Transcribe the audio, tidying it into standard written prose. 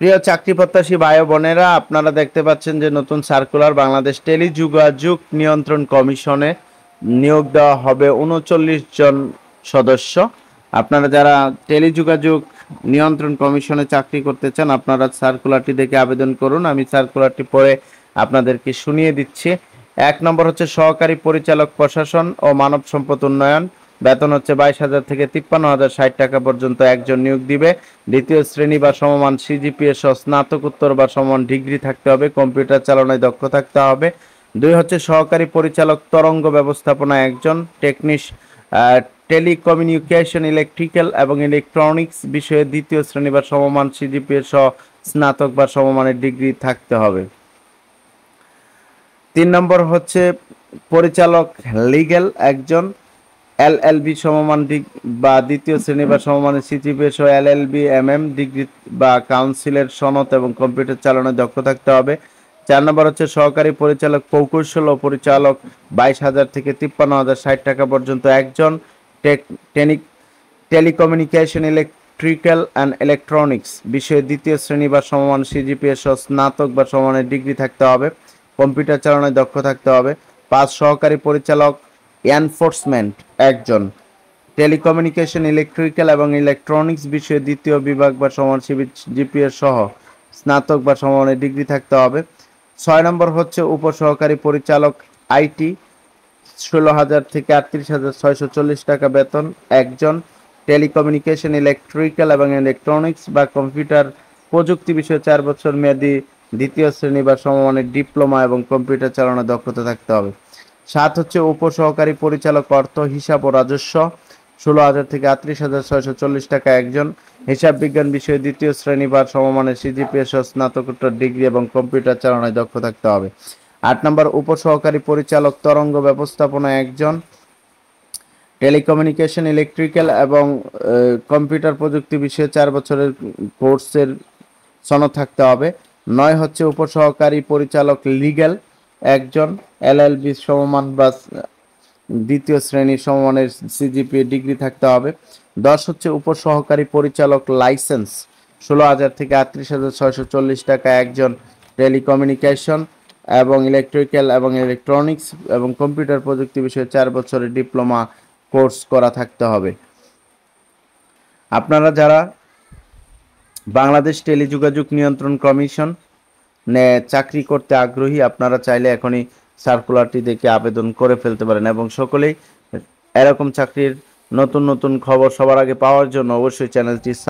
প্রিয় চাকরি প্রত্যাশী ভাই ও বোনেরা, আপনারা দেখতে পাচ্ছেন যে নতুন সার্কুলার বাংলাদেশ টেলিযোগাযোগ নিয়ন্ত্রণ কমিশনে নিয়োগ দেওয়া হবে ৩৯ জন সদস্য। আপনারা যারা টেলিযোগাযোগ নিয়ন্ত্রণ কমিশনে চাকরি করতে চান, আপনারা সার্কুলারটি দেখে আবেদন করুন। আমি সার্কুলারটি পড়ে আপনাদেরকে শুনিয়ে দিচ্ছি। ১ নম্বর হচ্ছে সহকারী পরিচালক প্রশাসন ও মানব সম্পদ উন্নয়ন। বেতন হচ্ছে ২২,০০০ থেকে ৫৩,০৬০ টাকা পর্যন্ত একজন নিয়োগ দিবে। দ্বিতীয় শ্রেণী বা সমমান সিজিপিএ সহ স্নাতকোত্তর বা সমমান ডিগ্রি থাকতে হবে। কম্পিউটার চালনায় দক্ষ থাকতে হবে। ২ হচ্ছে সহকারী পরিচালক তরঙ্গ ব্যবস্থাপনা একজন। টেলিকমিউনিকেশন ইলেকট্রিক্যাল এবং ইলেকট্রনিক্স বিষয়ে দ্বিতীয় শ্রেণী বা সমমান সিজিপিএ সহ স্নাতক বা সমমানের ডিগ্রি থাকতে হবে। ৩ নম্বর হচ্ছে পরিচালক লিগ্যাল একজন। এলএলবি সমমান বা দ্বিতীয় শ্রেণী বা সমমানের সিজিপিএ সহ এলএলবি এমএম ডিগ্রি বা কাউন্সিলের সনদ এবং কম্পিউটার চালানোর দক্ষ থাকতে হবে। ৪ নম্বর হচ্ছে সহকারী পরিচালক প্রকৌশল ও পরিচালক ২২,০০০ থেকে ৫৩,০৬০ টাকা পর্যন্ত একজন। টেলিকমিউনিকেশন ইলেকট্রিক্যাল অ্যান্ড ইলেকট্রনিক্স বিষয়ে দ্বিতীয় শ্রেণী বা সমমান সিজিপিএ সহ স্নাতক বা সমমানের ডিগ্রি থাকতে হবে। কম্পিউটার চালানোয় দক্ষ থাকতে হবে। ৫ সহকারী পরিচালক এনফোর্সমেন্ট একজন। টেলিকমিউনিকেশন ইলেকট্রিক্যাল এবং ইলেকট্রনিক্স বিষয়ে দ্বিতীয় বিভাগ বা সমান জিপিএ সহ স্নাতক বা সমমানের ডিগ্রি থাকতে হবে। ৬ নম্বর হচ্ছে উপসহকারী পরিচালক আইটি, ১৬,০০০ থেকে ৩৮,৬৪০ টাকা বেতন একজন। টেলিকমিউনিকেশন ইলেকট্রিক্যাল এবং ইলেকট্রনিক্স বা কম্পিউটার প্রযুক্তি বিষয়ে ৪ বছর মেয়াদী দ্বিতীয় শ্রেণী বা সমমানের ডিপ্লোমা এবং কম্পিউটার চালানোর দক্ষতা থাকতে হবে। ৭ হচ্ছে উপসহকারী পরিচালক অর্থ, হিসাব ও রাজস্ব, ১৬,০০০ থেকে ৩৮,৬৪০ টাকা একজন। হিসাব বিজ্ঞান বিষয়ে দ্বিতীয় শ্রেণী বা সমমানের সিজিপিএ সহ স্নাতকোত্তর ডিগ্রি এবং কম্পিউটার চালানোয় দক্ষ থাকতে হবে। ৮ নম্বর উপসহকারী পরিচালক তরঙ্গ ব্যবস্থাপনা একজন। টেলিকমিউনিকেশন ইলেকট্রিক্যাল এবং কম্পিউটার প্রযুক্তি বিষয়ে ৪ বছরের কোর্সের সনদ থাকতে হবে। ৯ হচ্ছে উপসহকারী পরিচালক লিগ্যাল একজন। এলএলবি সমমান বা দ্বিতীয় শ্রেণীর সমমানের সিজিপিএ ডিগ্রি থাকতে হবে। ১০ হচ্ছে উপসহকারী পরিচালক লাইসেন্স, ১৬,০০০ থেকে ৩৮,৬৪০ টাকা একজন। টেলিকমিউনিকেশন এবং ইলেকট্রিক্যাল এবং ইলেকট্রনিক্স এবং কম্পিউটার প্রযুক্তি বিষয়ে ৪ বছরের ডিপ্লোমা কোর্স করা থাকতে হবে। আপনারা যারা বাংলাদেশ টেলিযোগাযোগ নিয়ন্ত্রণ কমিশন চাকরি করতে আগ্রহী, আপনারা চাইলে এখনই সার্কুলারটি দেখে আবেদন করে ফেলতে পারেন এবং সকলেই এরকম চাকরির নতুন নতুন খবর সবার আগে পাওয়ার জন্য অবশ্যই চ্যানেলটি